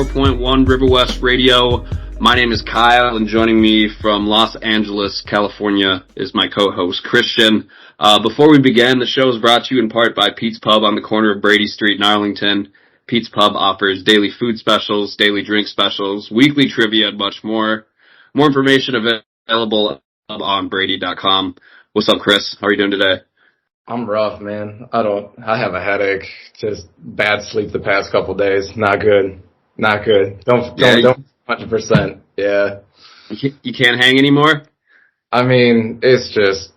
104.1 Riverwest Radio. My name is Kyle, and joining me from Los Angeles, California, is my co-host, Christian. Before we begin, the show is brought to you in part by Pete's Pub on the corner of Brady Street in Arlington. Pete's Pub offers daily food specials, daily drink specials, weekly trivia, and much more. More information available on Brady.com. What's up, Chris? How are you doing today? I'm rough, man. I have a headache. Just bad sleep the past couple days. Not good. Don't 100%. Yeah. You can't hang anymore? I mean, it's just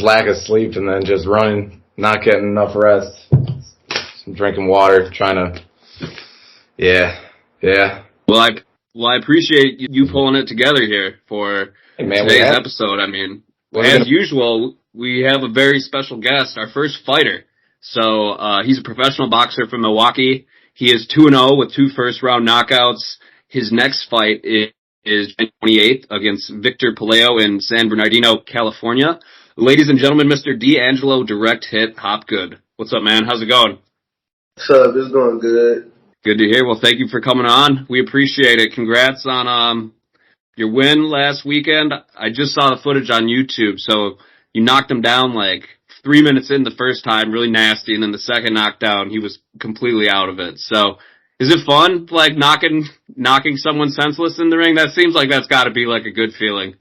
lack of sleep and then just running, not getting enough rest. Some drinking water, trying to, yeah. Well, I appreciate you pulling it together here for today's episode. I mean, as usual, we have a very special guest, our first fighter. So, he's a professional boxer from Milwaukee. He is 2-0 with 2 first-round knockouts. His next fight is January 28th against Victor Palaio in San Bernardino, California. Ladies and gentlemen, Mr. D'Angelo Direct Hit Hopgood. What's up, man? How's it going? What's up? It's going good. Good to hear. Well, thank you for coming on. We appreciate it. Congrats on your win last weekend. I just saw the footage on YouTube, so you knocked him down like 3 minutes in the first time, really nasty, and then the second knockdown, he was completely out of it. So, is it fun, like knocking someone senseless in the ring? That seems like that's got to be like a good feeling.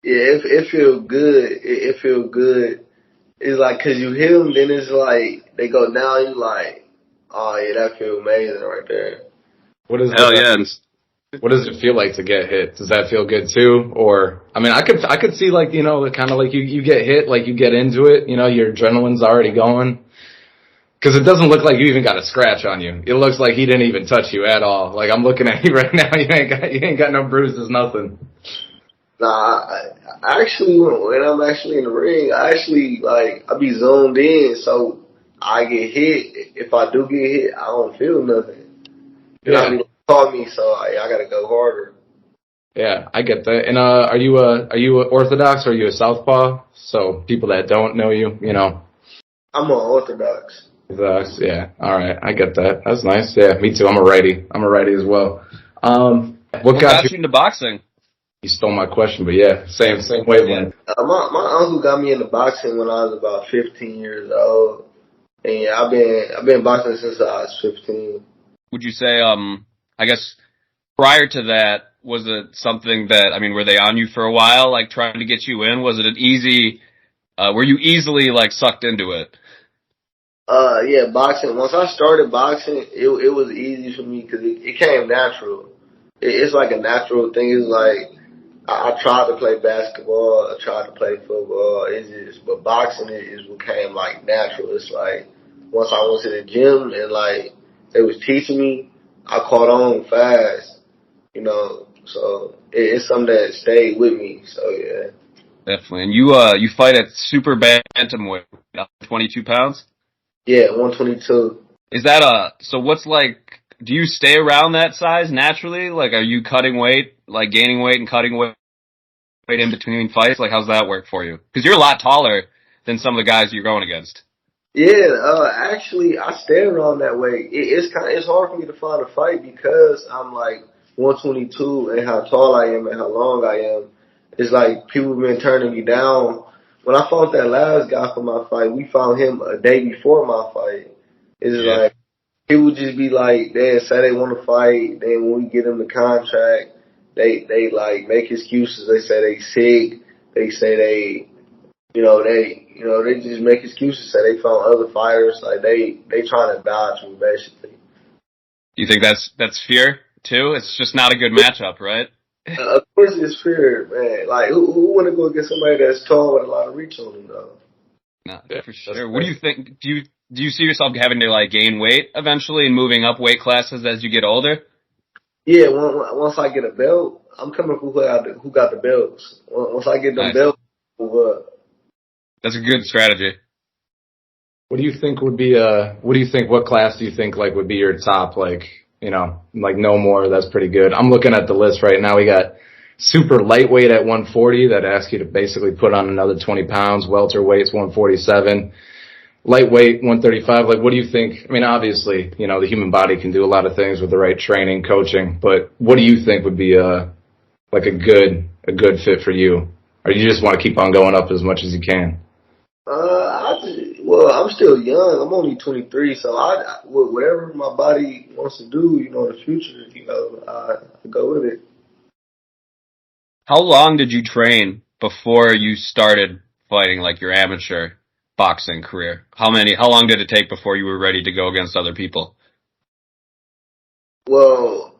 Yeah, it feels good. It feels good. It's like, cause you hit them, then it's like they go down. You like, oh yeah, that feels amazing right there. What does it feel like to get hit? Does that feel good too? Or, I mean, I could see like, you know, kind of like you get hit, like you get into it, you know, your adrenaline's already going. Cause it doesn't look like you even got a scratch on you. It looks like he didn't even touch you at all. Like I'm looking at you right now, you ain't got no bruises, nothing. Nah, I actually, when I'm actually in the ring, I be zoned in, so I get hit. If I do get hit, I don't feel nothing. You know what I mean? Call me, so I gotta go harder. Yeah, I get that. And are you a Orthodox or are you a Southpaw? So people that don't know you, you know. I'm an Orthodox. Orthodox, yeah. All right, I get that. That's nice. Yeah, me too. I'm a righty as well. What got you into boxing? You stole my question, but yeah, same wavelength. My uncle got me into boxing when I was about 15 years old, and yeah, I've been boxing since I was 15. Would you say, I guess prior to that, was it something that, I mean, were they on you for a while, like trying to get you in? Was it an easy, were you easily like sucked into it? Yeah, boxing. Once I started boxing, it was easy for me because it came natural. It's like a natural thing. It's like, I tried to play basketball, I tried to play football. But boxing is what came like natural. It's like, once I went to the gym and like, they was teaching me, I caught on fast, you know, so it's something that stayed with me, so yeah. Definitely. And you fight at super bantamweight, 22 pounds? Yeah, 122. Is that so what's like, do you stay around that size naturally? Like, are you cutting weight, like gaining weight and cutting weight in between fights? Like, how's that work for you? Because you're a lot taller than some of the guys you're going against. Yeah, actually, I stay around that way. It's hard for me to find a fight because I'm like 122 and how tall I am and how long I am. It's like people have been turning me down. When I fought that last guy for my fight, we found him a day before my fight. Like people just be like, they say they want to fight. Then when we get them the contract, they like make excuses. They say they sick. They say they just make excuses, say they found other fighters, like they trying to dodge me, basically. You think that's fear, too? It's just not a good matchup, right? Of course it's fear, man. Like, who want to go against somebody that's tall with a lot of reach on them, though? No, for sure. What do you think? Do you see yourself having to, like, gain weight eventually and moving up weight classes as you get older? Yeah, once I get a belt, I'm coming for who got the belts. Once I get them belts, that's a good strategy. What do you think would be what class do you think like would be your top, like, you know, like no more, that's pretty good. I'm looking at the list right now. We got super lightweight at 140 that asks you to basically put on another 20 pounds. Welterweight's 147. lightweight 135, like what do you think? I mean, obviously, you know, the human body can do a lot of things with the right training, coaching, but what do you think would be a good fit for you? Or you just want to keep on going up as much as you can? Well, I'm still young. I'm only 23, so whatever my body wants to do, you know, in the future, you know, I go with it. How long did you train before you started fighting, like your amateur boxing career? How long did it take before you were ready to go against other people? Well,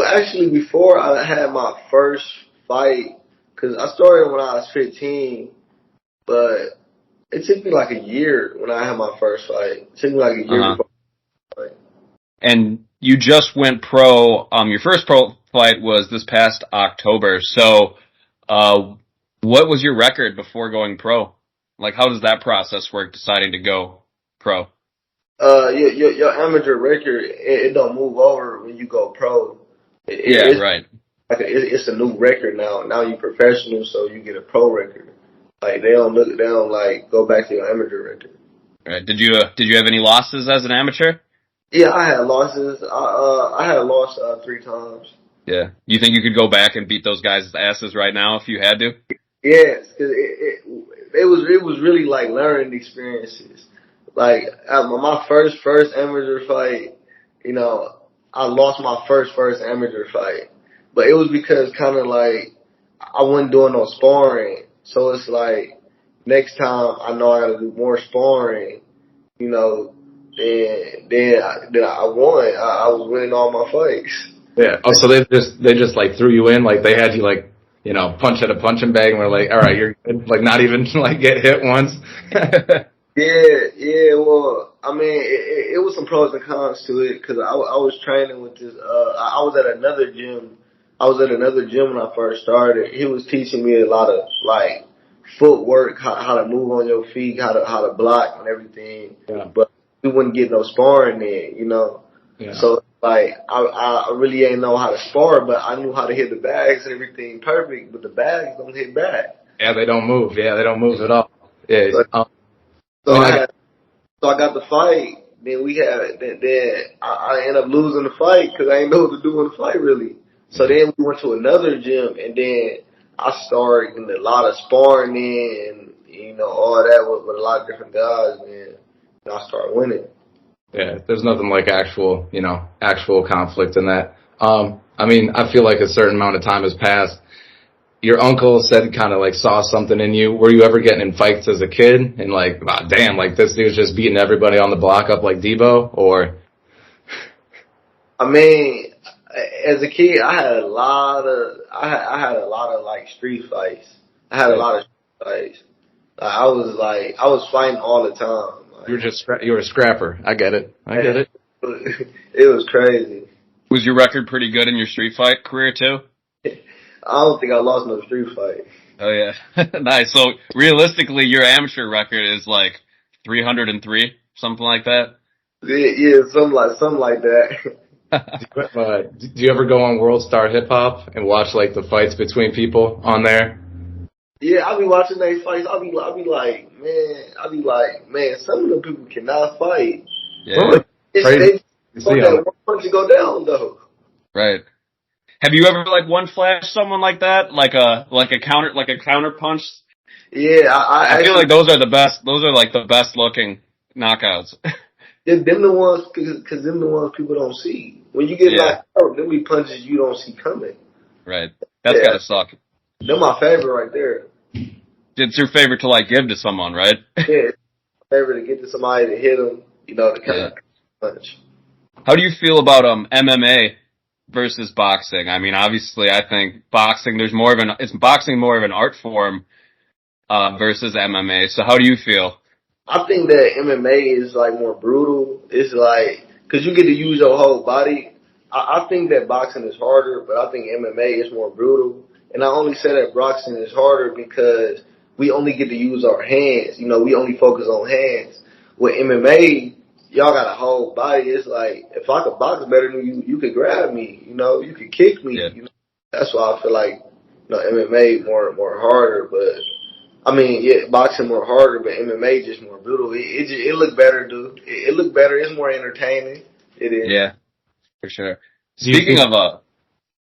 actually, before I had my first fight, because I started when I was 15, but it took me like a year when I had my first fight. It took me like a year Uh-huh. before my fight. And you just went pro. Your first pro fight was this past October. So, what was your record before going pro? Like, how does that process work, deciding to go pro? Your amateur record, it don't move over when you go pro. Yeah, It's right. like it's a new record now. Now you're professional, so you get a pro record. Like they don't like go back to your amateur record. Right. Did you have any losses as an amateur? Yeah, I had losses. I had lost 3 times. Yeah. You think you could go back and beat those guys' asses right now if you had to? Yes, because it was really like learning experiences. Like my first amateur fight, you know, I lost my first amateur fight, but it was because kind of like I wasn't doing no sparring. So it's like next time I know I got to do more sparring. You know, then I won. I was winning all my fights. Yeah. Oh, so they just like threw you in, like they had you like, you know, punch at a punching bag and were like, all right, you're good. Like not even like get hit once. Yeah. Well, I mean, it was some pros and cons to it because I was training with this. I was at another gym. I was at another gym when I first started. He was teaching me a lot of like footwork, how to move on your feet, how to block and everything. Yeah. But we wouldn't get no sparring in, you know. Yeah. So like I really ain't know how to spar, but I knew how to hit the bags and everything perfect. But the bags don't hit back. Yeah, they don't move. Yeah, they don't move at all. Yeah. So I got the fight. Then I ended up losing the fight because I ain't know what to do in the fight really. So then we went to another gym and then I started getting a lot of sparring in, you know, all that with a lot of different guys, man. And I started winning. Yeah, there's nothing like actual conflict in that. I mean, I feel like a certain amount of time has passed. Your uncle said kind of like saw something in you. Were you ever getting in fights as a kid and like, wow, damn, like this dude's just beating everybody on the block up like Debo? Or I mean, as a kid, I had a lot of like street fights. I had a lot of street fights. I was fighting all the time. Like, you were a scrapper. I get it. it was crazy. Was your record pretty good in your street fight career too? I don't think I lost no street fight. Oh yeah, nice. So realistically, your amateur record is like 303, something like that. Yeah, something like that. Do you ever go on World Star Hip Hop and watch like the fights between people on there? Yeah, I'll be watching these fights. I'll be like, man, some of them people cannot fight. Yeah, crazy. They one punch to go down though. Right. Have you ever like one flash someone like that, like a counter punch? Yeah, I feel like those are the best. Those are like the best looking knockouts. Them the ones, cause them the ones people don't see. When you get knocked out, them be punches you don't see coming. Right. That's gotta suck. They're my favorite right there. It's your favorite to like give to someone, right? Yeah, favorite to get to somebody to hit them, you know, to kind of punch. How do you feel about MMA versus boxing? I mean, obviously, I think boxing is boxing more of an art form versus MMA. So how do you feel? I think that MMA is like more brutal. It's like because you get to use your whole body. I think that boxing is harder, but I think MMA is more brutal. And I only say that boxing is harder because we only get to use our hands. You know, we only focus on hands. With MMA, y'all got a whole body. It's like if I could box better than you, you could grab me. You know, you could kick me. Yeah. You know? That's why I feel like MMA more harder. But I mean, yeah, boxing more harder, but MMA just more brutal. It look better, dude. It look better. It's more entertaining. It is. Yeah, for sure. Speaking of,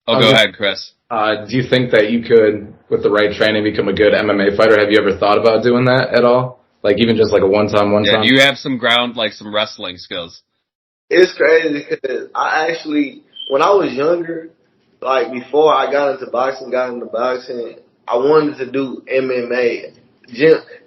go ahead, Chris. Do you think that you could, with the right training, become a good MMA fighter? Have you ever thought about doing that at all? Like even just like a one time? Yeah, do you have some some wrestling skills? It's crazy because I actually, when I was younger, like before I got into boxing, I wanted to do MMA.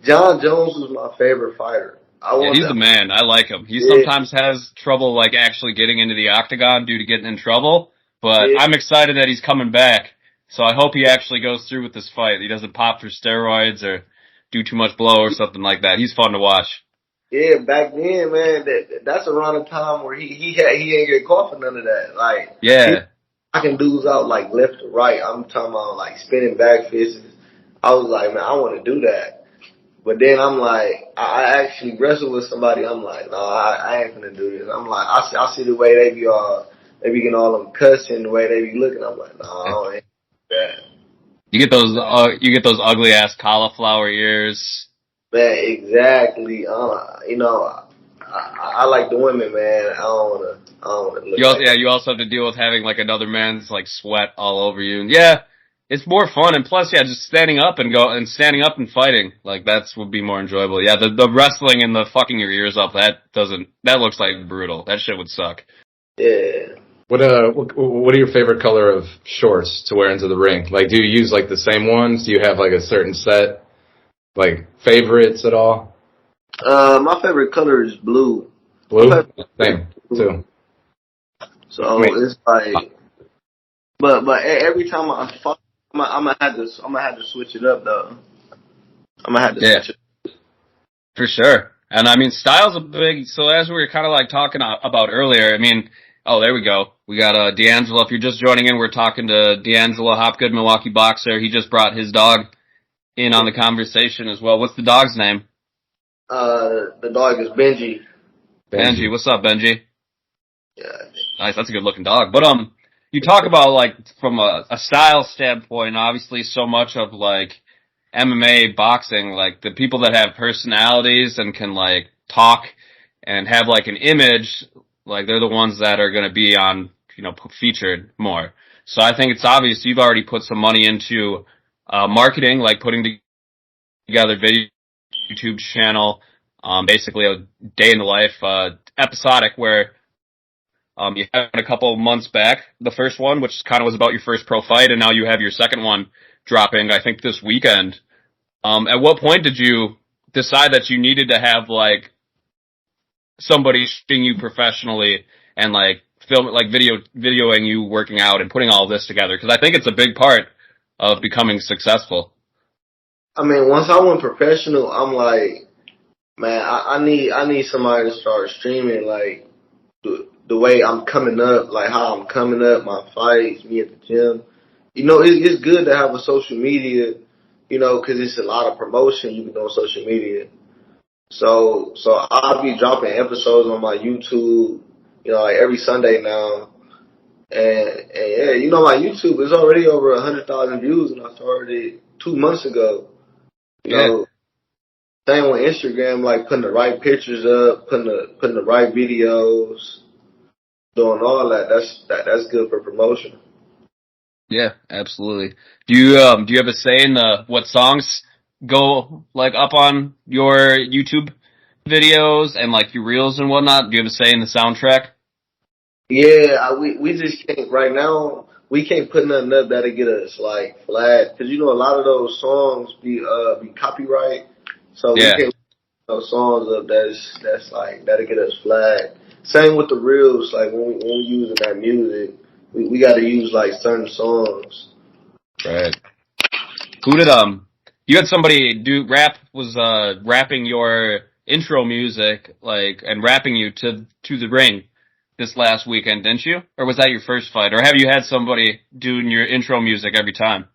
John Jones was my favorite fighter. Yeah, he's the man. I like him. He sometimes has trouble like actually getting into the octagon due to getting in trouble, but I'm excited that he's coming back. So I hope he actually goes through with this fight. He doesn't pop for steroids or do too much blow or something like that. He's fun to watch. Yeah, back then, man, that's around the time where he ain't get caught for none of that. Like, yeah, knocking dudes out like left to right. I'm talking about like spinning back fists. I was like, man, I want to do that. But then I'm like, I actually wrestled with somebody. I'm like, no, I ain't gonna do this. I'm like, I see the way they be getting all them cussing, the way they be looking. I'm like, no, I ain't do that. You get those ugly ass cauliflower ears. Man, exactly. You know, I like the women, man. I don't wanna look You also have to deal with having like another man's like sweat all over you. And yeah, it's more fun. And plus, yeah, just standing up and fighting. Like that's would be more enjoyable. Yeah, the wrestling and the fucking your ears up, that looks like brutal. That shit would suck. Yeah. What are your favorite color of shorts to wear into the ring? Like, do you use like the same ones? Do you have like a certain set, like favorites at all? My favorite color is blue. Blue? Same, too. So it's like, but every time I fight, I'm gonna have to switch it up though. I'm gonna have to switch it. For sure. And I mean, style's a big. So as we were kind of like talking about earlier, I mean, oh, there we go. We got D'Angelo. If you're just joining in, we're talking to D'Angelo Hopgood, Milwaukee boxer. He just brought his dog in on the conversation as well. What's the dog's name? The dog is Benji. Benji, what's up, Benji? Yeah. Nice, that's a good looking dog. But you talk about like from a style standpoint, obviously so much of like MMA boxing, like the people that have personalities and can like talk and have like an image, like they're the ones that are going to be on, featured more. So I think it's obvious you've already put some money into marketing, like putting together video YouTube channel, basically a day in the life, episodic where you had a couple months back, the first one, which kind of was about your first pro fight, and now you have your second one dropping, I think, this weekend. At what point did you decide that you needed to have, like, somebody shooting you professionally and, like, videoing you working out and putting all this together? Because I think it's a big part of becoming successful. I mean, once I went professional, I'm like, man, I need somebody to start streaming, like, the way I'm coming up, like how I'm coming up, my fights, me at the gym. It's good to have a social media, because it's a lot of promotion you can do on social media. So I'll be dropping episodes on my YouTube, like every Sunday now. And yeah, my YouTube is already over 100,000 views, and I started it 2 months ago. Same with Instagram, like putting the right pictures up, putting the right videos, doing all that. That's good for promotion. Yeah, absolutely. Do you have a say in what songs go like up on your YouTube videos and like your reels and whatnot? Do you have a say in the soundtrack? Yeah, we just can't right now. We can't put nothing up that'll get us like flagged because a lot of those songs be copyright, so we can't put those songs up that's like that'll get us flagged. Same with the reels, like when we using that music, we got to use like certain songs. Right. Who did you had somebody rapping your intro music like and rapping you to the ring this last weekend, didn't you? Or was that your first fight? Or have you had somebody doing your intro music every time?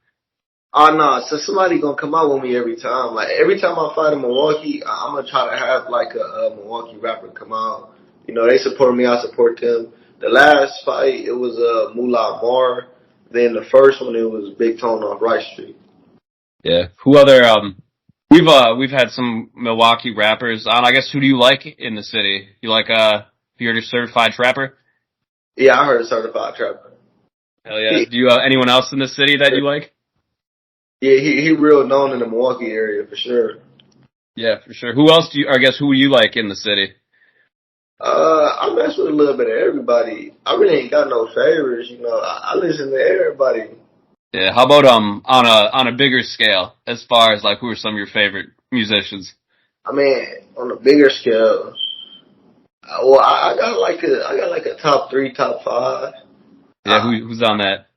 Oh no, so somebody gonna come out with me every time. Like every time I fight in Milwaukee, I'm gonna try to have like a Milwaukee rapper come out. They support me, I support them. The last fight it was Moolah Mar. Then the first one it was Big Tone off Rice Street. Yeah. Who other We've had some Milwaukee rappers on. I guess who do you like in the city? You like you're a certified trapper? Yeah, I heard a certified trapper. Hell yeah. Do you anyone else in the city that you like? Yeah, he real known in the Milwaukee area for sure. Yeah, for sure. Who else who do you like in the city? I mess with a little bit of everybody. I really ain't got no favorites, I listen to everybody. Yeah, how about on a bigger scale, as far as like who are some of your favorite musicians? I mean, on a bigger scale, well, I got like a top 3, top 5. Yeah, who's on that?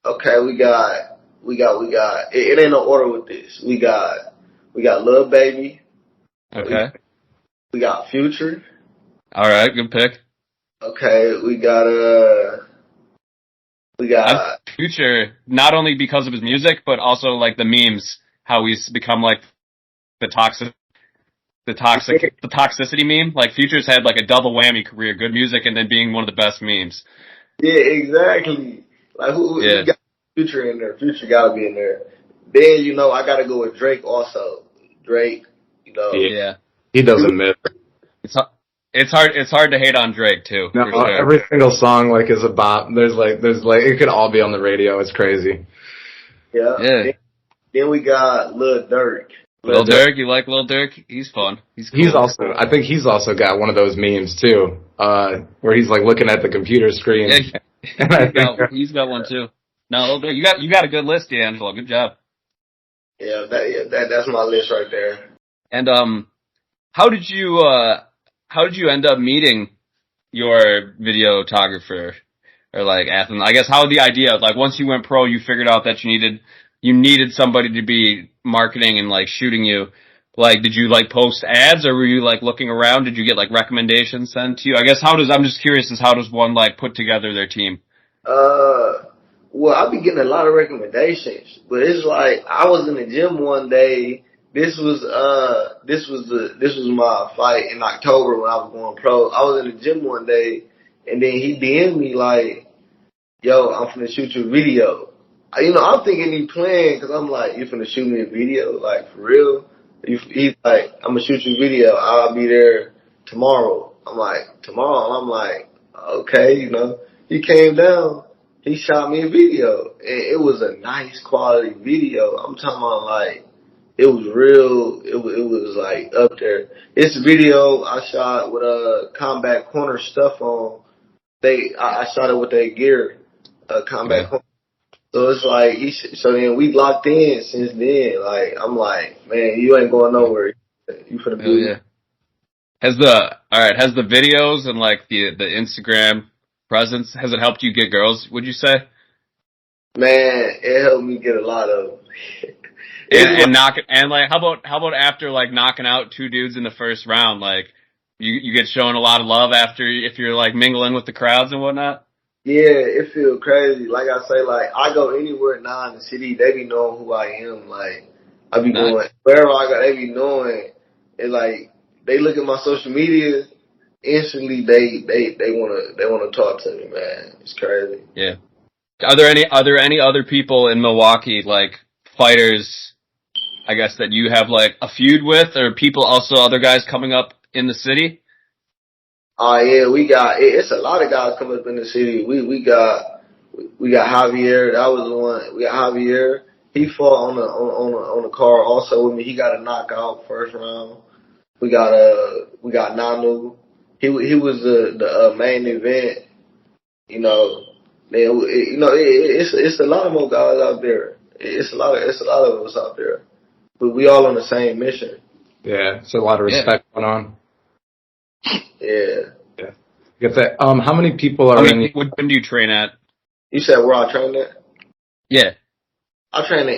Okay, we got. It ain't no order with this. We got Lil Baby. Okay. We got Future. All right, good pick. Okay, we got Future, not only because of his music, but also like the memes, how he's become like the toxicity meme. Like Future's had like a double whammy career, good music and then being one of the best memes. Yeah, exactly. Like who got Future in there? Future gotta be in there. Then I gotta go with Drake also. Drake, Yeah. He doesn't miss. It's hard to hate on Drake too. No, sure. Every single song like is a bop. There's like it could all be on the radio. It's crazy. Yeah. Then we got Lil Durk. Lil Durk, you like Lil Durk? He's fun. He's cool. I think he's also got one of those memes too, where he's like looking at the computer screen. Yeah, he's got one too. No, Lil Durk, you got a good list, D'Angelo. Good job. Yeah, that's my list right there. And how did you end up meeting your videographer or like Athens? I guess how the idea like once you went pro, you figured out that you needed somebody to be marketing and like shooting you. Like, did you like post ads or were you like looking around? Did you get like recommendations sent to you? I guess I'm just curious as how does one like put together their team? Well, I've been getting a lot of recommendations, but it's like I was in the gym one day. This was my fight in October when I was going pro. I was in the gym one day, and then he DM'd me like, "Yo, I'm finna shoot you a video." I'm thinking he playing because I'm like, "You finna shoot me a video? Like for real?" He's like, "I'm gonna shoot you a video. I'll be there tomorrow." I'm like, "Tomorrow?" And I'm like, "Okay." He came down. He shot me a video, and it was a nice quality video. I'm talking about like. It was real. It was like up there. It's a video I shot with combat corner stuff on. I shot it with their gear, combat corner. So it's like so then we locked in since then. Like I'm like, man, you ain't going nowhere. You finna be. Yeah. Has the videos and like the Instagram presence, has it helped you get girls? Would you say? Man, it helped me get a lot of. How about after like knocking out 2 dudes in the first round, like you get shown a lot of love after if you're like mingling with the crowds and whatnot? Yeah, it feels crazy. Like I say, like I go anywhere now in the city, they be knowing who I am. Like I be going wherever I go, they be knowing. And like they look at my social media, instantly they wanna talk to me, man. It's crazy. Yeah. Are there any other people in Milwaukee, like fighters, I guess, that you have like a feud with, or people also other guys coming up in the city? Oh yeah, it's a lot of guys coming up in the city. We got Javier. That was the one. We got Javier. He fought on the card also with me. He got a knockout first round. We got Nanu. He was the main event. It's a lot of more guys out there. It's a lot of us out there. But we all on the same mission. Yeah, it's a lot of respect going on. Yeah. Get that. How many people are in? What gym do you train at? You said where I train at? Yeah. I train at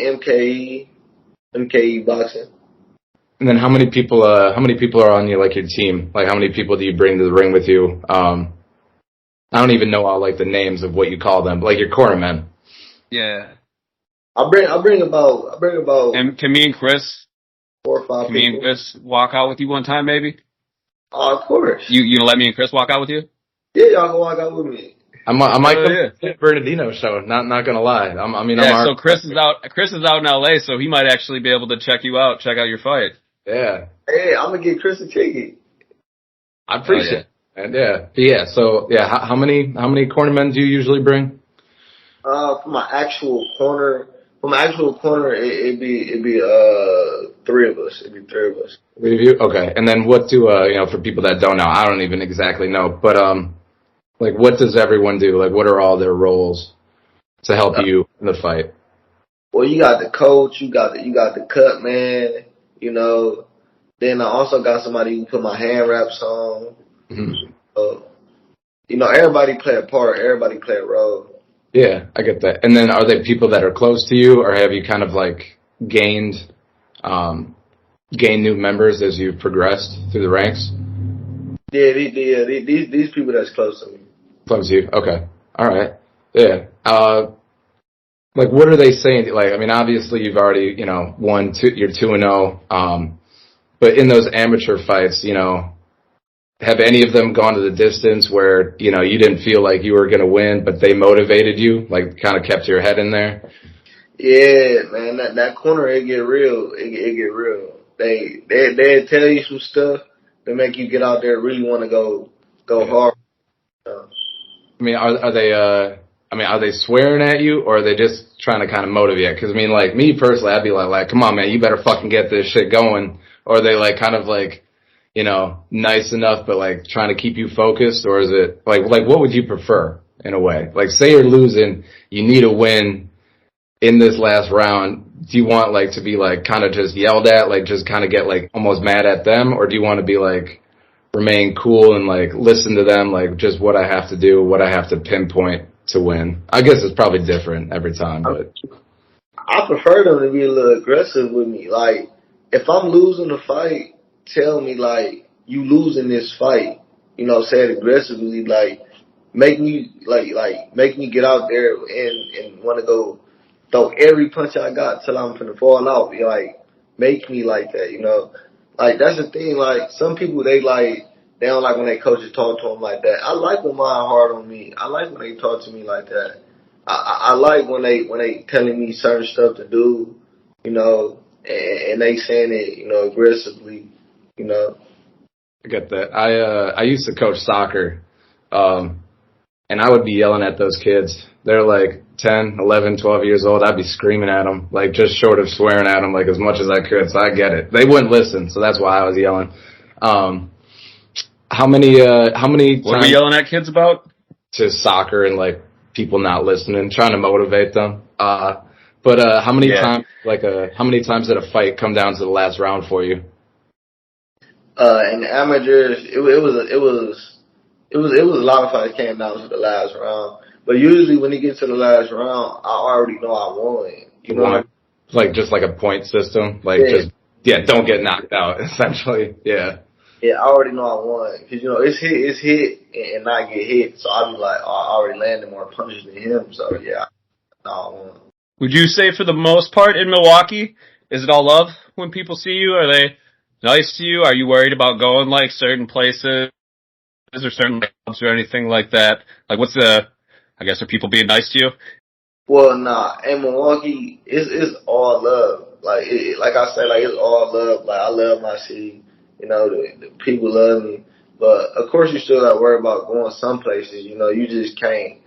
MKE boxing. And then how many people are on your team? Like how many people do you bring to the ring with you? I don't even know all like the names of what you call them, like your cornermen. Yeah. I bring about. And can me and Chris 4 or 5 people. Can me and Chris walk out with you one time, maybe? Of course. You let me and Chris walk out with you? Yeah, y'all can walk out with me. I might come to the Bernardino show. Not gonna lie. So Chris is out. Chris is out in LA, so he might actually be able to check out your fight. Yeah. Hey, I'm gonna get Chris a ticket. I appreciate it. And yeah. So how many cornermen do you usually bring? For my actual corner, it'd be 3 of us. It'd be 3 of us. 3 of you? Okay. And then what do for people that don't know, I don't even exactly know, but like what does everyone do? Like what are all their roles to help you in the fight? Well, you got the coach, you got the cut man, Then I also got somebody who put my hand wraps on. Mm-hmm. Everybody play a part. Everybody play a role. Yeah, I get that. And then are they people that are close to you, or have you kind of like gained new members as you've progressed through the ranks? Yeah, these people that's close to me. Close to you? Okay. All right. Yeah. Like what are they saying? Like, I mean, obviously you've already, won you're 2-0. But in those amateur fights, have any of them gone to the distance where, you didn't feel like you were going to win, but they motivated you, like kind of kept your head in there? Yeah, man, that corner, it get real. It get real. They tell you some stuff that make you get out there and really want to go hard. I mean, are they swearing at you, or are they just trying to kind of motivate? Because, I mean, like, me personally, I'd be like, come on, man, you better fucking get this shit going. Or are they, like, kind of, like, nice enough, but, like, trying to keep you focused? Or is it, like what would you prefer, in a way? Like, say you're losing, you need a win in this last round. Do you want, like, to be, like, kind of just yelled at, like, just kind of get, like, almost mad at them? Or do you want to be, like, remain cool and, like, listen to them, like, just what I have to do, what I have to pinpoint to win? I guess it's probably different every time, but I prefer them to be a little aggressive with me. Like, if I'm losing the fight, tell me, like, you losing this fight. Say it aggressively, like, make me get out there and want to go throw every punch I got till I'm finna fall out. Like, make me like that, Like, that's the thing, like, some people, they don't like when their coaches talk to them like that. I like when mine hard on me. I like when they talk to me like that. I like when they telling me certain stuff to do, and they saying it, aggressively, I get that. I used to coach soccer, and I would be yelling at those kids. They're like 10, 11, 12 years old. I'd be screaming at them, like just short of swearing at them, like as much as I could. So I get it. They wouldn't listen, so that's why I was yelling. How many times? What are we yelling at kids about? Just soccer and like people not listening, trying to motivate them. But how many times, how many times did a fight come down to the last round for you? In the amateurs, it was a lot of fights came down to the last round. But usually when it gets to the last round, I already know I won. You know, like just like a point system, like don't get knocked out, essentially. Yeah. Yeah, I already know I won because it's hit and not get hit. So I'll be like, I already landed more punches than him. So yeah, I know I won. Would you say for the most part in Milwaukee, is it all love when people see you? Are they nice to you? Are you worried about going like certain places or certain clubs or anything like that? Like I guess are people being nice to you? Well, nah, in Milwaukee, it's all love. Like I said, like it's all love. Like I love my city. The people love me. But of course you still gotta worry about going some places, you just can't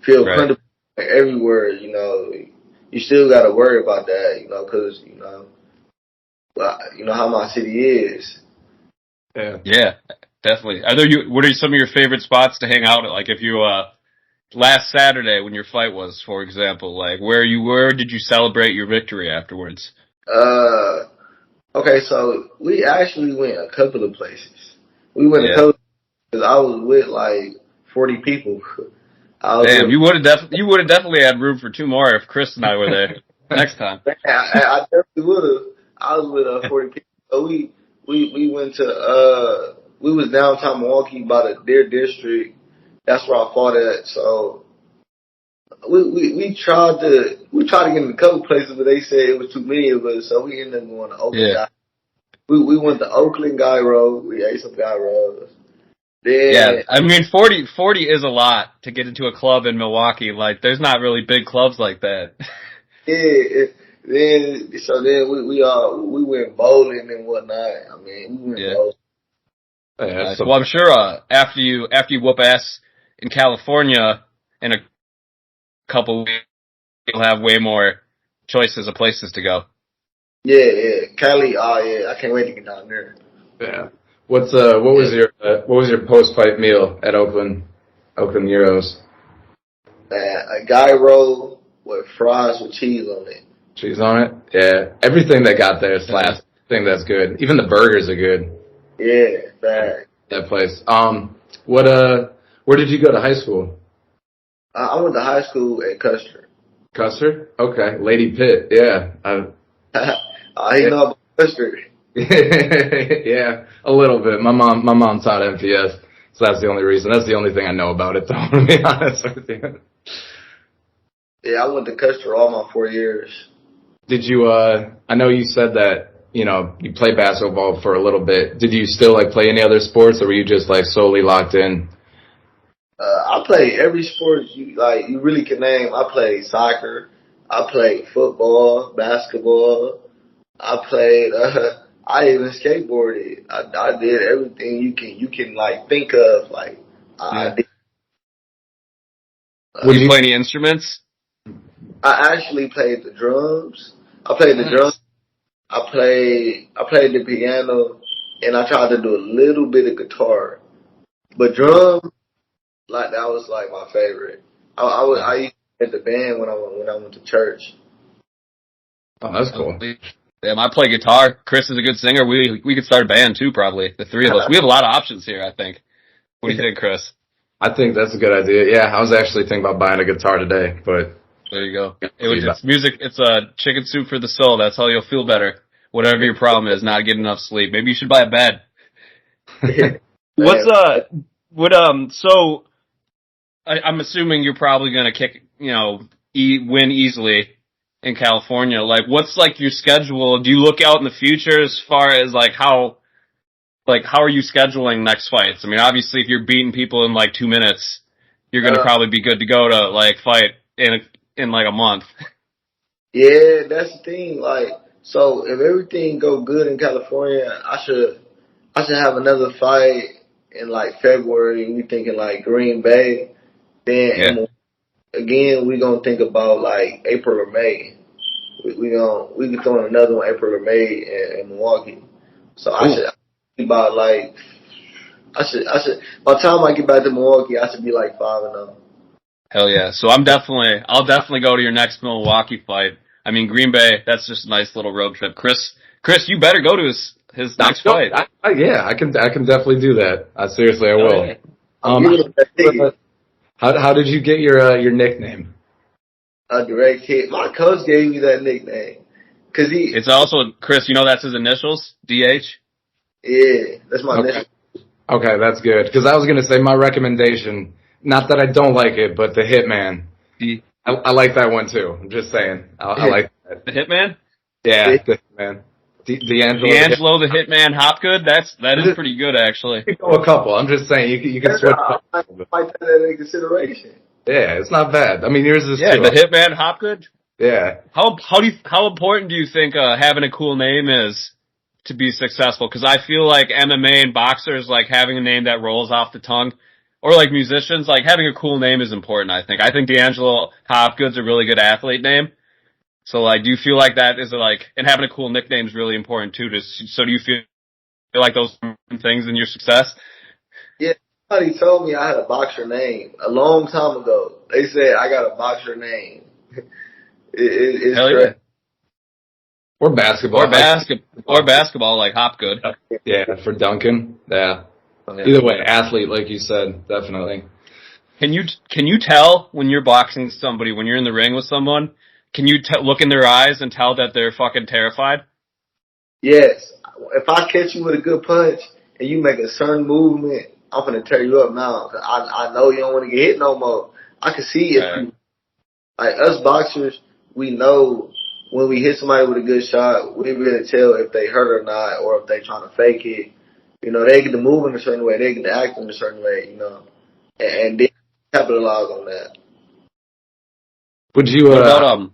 feel comfortable everywhere, You still gotta worry about that, cause, how my city is. Yeah, definitely. What are some of your favorite spots to hang out at? Like if you, last Saturday when your fight was, for example, like where did you celebrate your victory afterwards? Okay, so we actually went a couple of places. We went a couple because I was with like 40 people. Damn, you would have definitely had room for 2 more if Chris and I were there next time. I definitely would have. I was with 40 people. So we went to we was downtown Milwaukee by the Deer District. That's where I fought at. So we tried to get in a couple places, but they said it was too many of us, so we ended up going to Oakland. We went to Oakland Guy Road. We ate some Guy Roads. Yeah, I mean, 40 is a lot to get into a club in Milwaukee. Like, there's not really big clubs like that. Yeah. Then we went bowling and whatnot. I mean, we went bowling. Nice. Well, I'm sure after you whoop ass in California in a couple weeks, you'll have way more choices of places to go. Yeah. Cali. Oh yeah, I can't wait to get down there. Yeah. What was your post fight meal at Oakland Euros? A guy roll with fries with cheese on it. Cheese on it? Yeah. Everything that got there slaps. I think that's good. Even the burgers are good. Yeah, bad. That place. Where did you go to high school? I went to high school at Custer. Custer? Okay. Lady Pitt. Yeah. I know about Custer. Yeah, a little bit. My mom taught MPS, so that's the only reason. That's the only thing I know about it, though, to be honest with you. Yeah, I went to Custer all my 4 years. Did you, I know you said that, you played basketball for a little bit. Did you still, play any other sports, or were you just, solely locked in? I played every sport you really can name. I played soccer. I played football, basketball. I played, I even skateboarded. I did everything you can think of. I did. Would you play any instruments? I actually played the drums. I played the drums. I played the piano, and I tried to do a little bit of guitar. But drums, that was my favorite. I used to play the band when I went to church. Oh, that's cool. Damn, I play guitar. Chris is a good singer. We could start a band too, probably. The three of us. We have a lot of options here, I think. What do you think, Chris? I think that's a good idea. Yeah, I was actually thinking about buying a guitar today, but there you go. It's music. It's a chicken soup for the soul. That's how you'll feel better. Whatever your problem is, not getting enough sleep. Maybe you should buy a bed. So I'm assuming you're probably gonna win easily in California. What's your schedule? Do you look out in the future as far as how are you scheduling next fights? I mean, obviously, if you're beating people in 2 minutes, you're gonna probably be good to go to fight in a month. Yeah, that's the thing. So if everything go good in California, I should have another fight in February. We thinking Green Bay. Then again, we gonna think about April or May. We can throw in another one April or May in Milwaukee. So I should about I should by the time I get back to Milwaukee, I should be 5-0. Hell yeah! So I'll definitely go to your next Milwaukee fight. I mean, Green Bay, that's just a nice little road trip. Chris, you better go to his next fight. I can definitely do that. Seriously, I will. How did you get your nickname? A direct hit. My coach gave me that nickname. It's also, Chris, that's his initials? DH? Yeah, that's my initials. Okay, that's good. Because I was going to say my recommendation, not that I don't like it, but the Hitman. I like that one too. I'm just saying. I like that. The Hitman? Yeah, the Hitman. D'Angelo the Hitman Hopgood? That is pretty good, actually. You can go a couple. I'm just saying you can switch. I might take that into consideration. Yeah, it's not bad. I mean, yours is too. The Hitman Hopgood? Yeah. How important do you think having a cool name is to be successful? Because I feel like MMA and boxers, having a name that rolls off the tongue, or musicians, having a cool name is important, I think. I think D'Angelo Hopgood's a really good athlete name. So, do you feel like that is, and having a cool nickname is really important, too. So do you feel like those things in your success? Yeah, somebody told me I had a boxer name a long time ago. They said I got a boxer name. It's Hell yeah. Or basketball. Or basketball, like Hopgood. Yeah, for Duncan. Yeah. Either way, athlete, like you said, definitely. Can you tell when you're boxing somebody, when you're in the ring with someone, can you look in their eyes and tell that they're fucking terrified? Yes. If I catch you with a good punch and you make a certain movement, I'm going to tear you up now. I know you don't want to get hit no more. I can see it. Us boxers, we know when we hit somebody with a good shot, we really tell if they hurt or not, or if they trying to fake it. You know, they get to move in a certain way, they get to act in a certain way, you know, and then capitalize on that. Would you? What about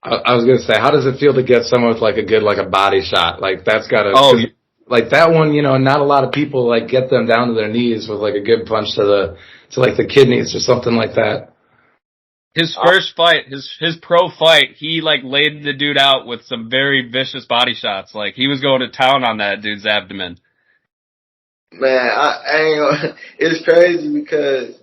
I was gonna say, how does it feel to get someone with like a good, like a body shot? Like that's gotta, like that one, you know, not a lot of people like get them down to their knees with like a good punch to like the kidneys or something like that. His first fight, his pro fight, he like laid the dude out with some very vicious body shots. Like he was going to town on that dude's abdomen. Man, I ain't. It's crazy because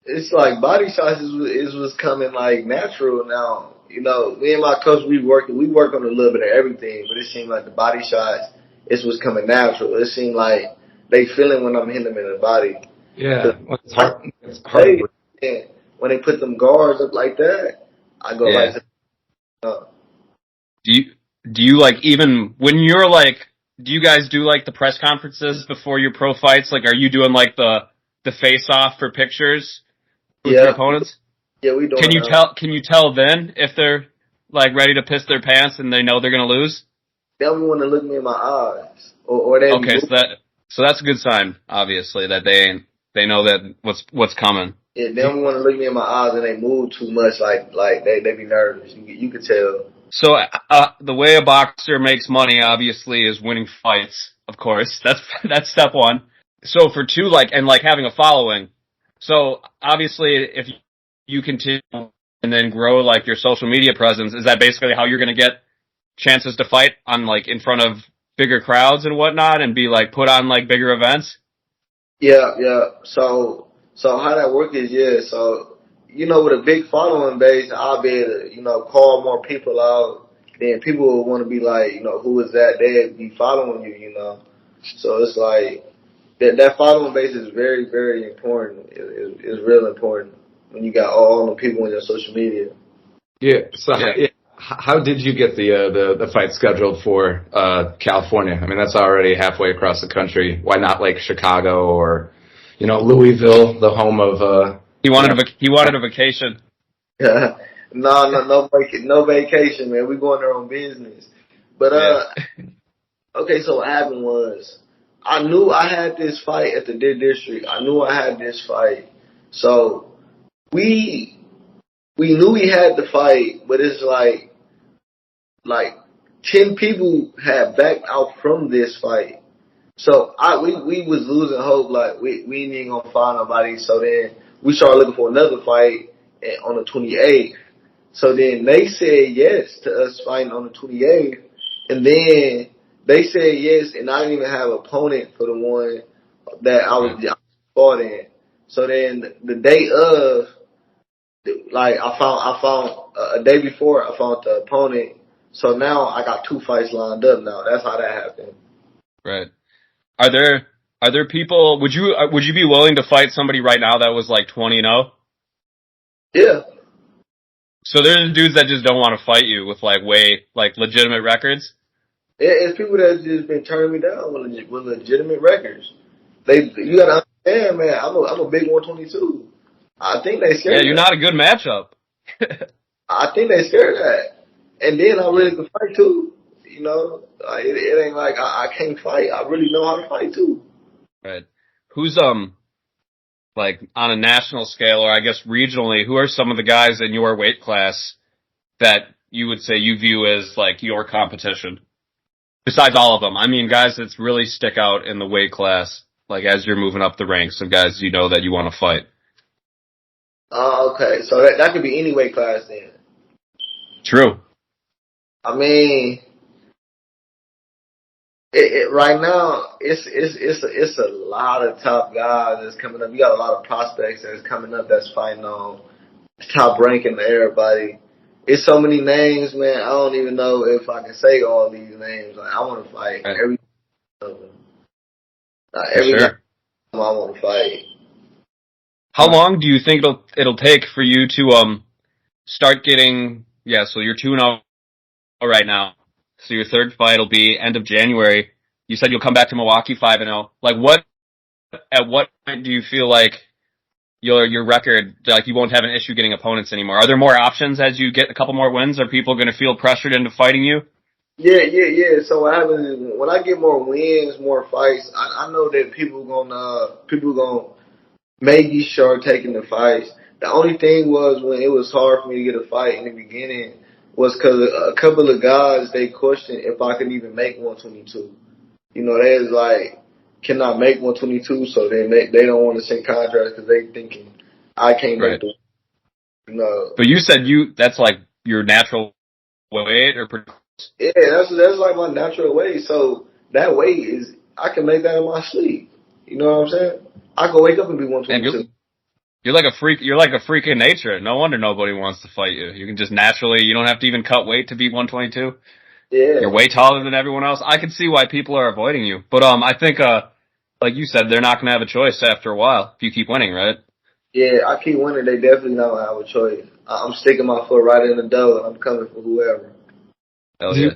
it's like body shots is what's coming like natural now. You know, me and my coach, we work on a little bit of everything, but it seemed like the body shots is what's coming natural. It seemed like they feeling when I'm hitting them in the body. Yeah, it's hard. It's hard. When they put them guards up like that, I go right to. Do you like even when you're like? Do you guys do like the press conferences before your pro fights? Like, are you doing like the face off for pictures with your opponents? Yeah, we do. Can you tell then if they're like ready to piss their pants and they know they're gonna lose? They don't want to look me in my eyes, or they. Okay, so that's a good sign, obviously, that they know that what's coming. Yeah, they don't want to look me in my eyes and they move too much. Like they be nervous. You could tell. So the way a boxer makes money, obviously, is winning fights. Of course, that's step one. So for two, like having a following. So obviously, if you continue and then grow like your social media presence, is that basically how you're going to get chances to fight on like in front of bigger crowds and whatnot, and be like put on like bigger events? Yeah. So how that work is, so you know, with a big following base, I'll be able to, you know, call more people out. Then people will want to be like, you know, who is that? They'll be following you, you know. So it's like that following base is very, very important. It's real important when you got all the people on your social media. Yeah. So how did you get the fight scheduled for California? I mean, that's already halfway across the country. Why not like Chicago or, you know, Louisville, the home of He wanted a vacation. No vacation, man. We going there on business. But okay. So what happened was, I knew I had this fight at the district. I knew I had this fight. So we knew we had the fight, but it's like 10 people had backed out from this fight. So we was losing hope. Like we ain't gonna find nobody. So then we started looking for another fight on the 28th. So then they said yes to us fighting on the 28th, and then they said yes, and I didn't even have an opponent for the one that I fought in. So then the day of, like I found a day before I found the opponent. So now I got 2 fights lined up. Now that's how that happened. Right. Are there people? Would you be willing to fight somebody right now that was like 20-0? Yeah. So there's dudes that just don't want to fight you with like legitimate records. It's people that just been turning me down with legitimate records. You gotta understand, man. I'm a big 122. I think they scared. Yeah, you're not a good matchup. I think they scared of that. And then I really can fight too. You know, it ain't like I can't fight. I really know how to fight too. Right. Who's like on a national scale, or I guess regionally, who are some of the guys in your weight class that you would say you view as like your competition? Besides all of them, I mean, guys that really stick out in the weight class, like as you're moving up the ranks, of guys you know that you want to fight. Okay, so that could be any weight class then. True. I mean, right now it's a lot of top guys that's coming up. You got a lot of prospects that's coming up that's fighting on top ranking everybody. It's so many names, man. I don't even know if I can say all these names. Like I want to fight every of them. Every time I want to fight. How long do you think it'll take for you to start getting? Yeah, so you're 2-0 right now. So your third fight will be end of January. You said you'll come back to Milwaukee 5-0. Like at what point do you feel like your record, like you won't have an issue getting opponents anymore? Are there more options as you get a couple more wins? Are people going to feel pressured into fighting you? Yeah. So what happens is when I get more wins, more fights, I know that people gonna maybe start taking the fights. The only thing was when it was hard for me to get a fight in the beginning was because a couple of guys they questioned if I could even make 122. You know, they was like cannot make 122, so they don't want to send contracts because they thinking I can't make Right. the. You know. But you said that's like your natural weight or Yeah, that's like my natural weight. So that weight is I can make that in my sleep. You know what I'm saying? I can wake up and be and 122. you're like a freak. You're like a freak in nature. No wonder nobody wants to fight you. You can just naturally. You don't have to even cut weight to be 122. You're Yeah, way taller than everyone else. I can see why people are avoiding you. But I think like you said, they're not gonna have a choice after a while if you keep winning, right? yeah. I keep winning. They definitely don't have a choice. I'm sticking my foot right in the door and I'm coming for whoever. Hell Do yeah. you,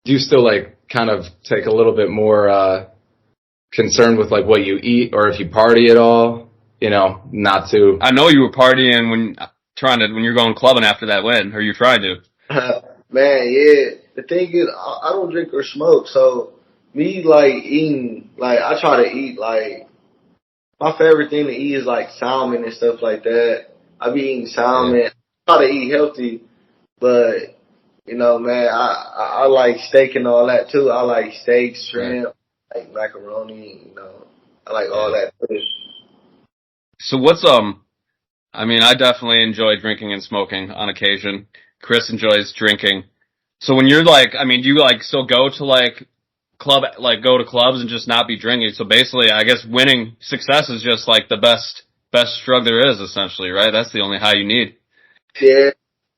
do you still like kind of take a little bit more concern with like what you eat or if you party at all? You know, not to. I know you were partying when you're going clubbing after that win, or you tried to. Man, yeah. The thing is, I don't drink or smoke, so me like eating, like I try to eat like my favorite thing to eat is like salmon and stuff like that. I be eating Yeah. salmon. I try to eat healthy, but you know, man, I like steak and all that too. I like steak, Right. shrimp, like macaroni. You know, I like all Yeah. that too. So I mean, I definitely enjoy drinking and smoking on occasion. Chris enjoys drinking. So when you're like, I mean, do you like still go to go to clubs and just not be drinking? So basically, I guess winning success is just like the best drug there is, essentially, right? That's the only high you need. Yeah.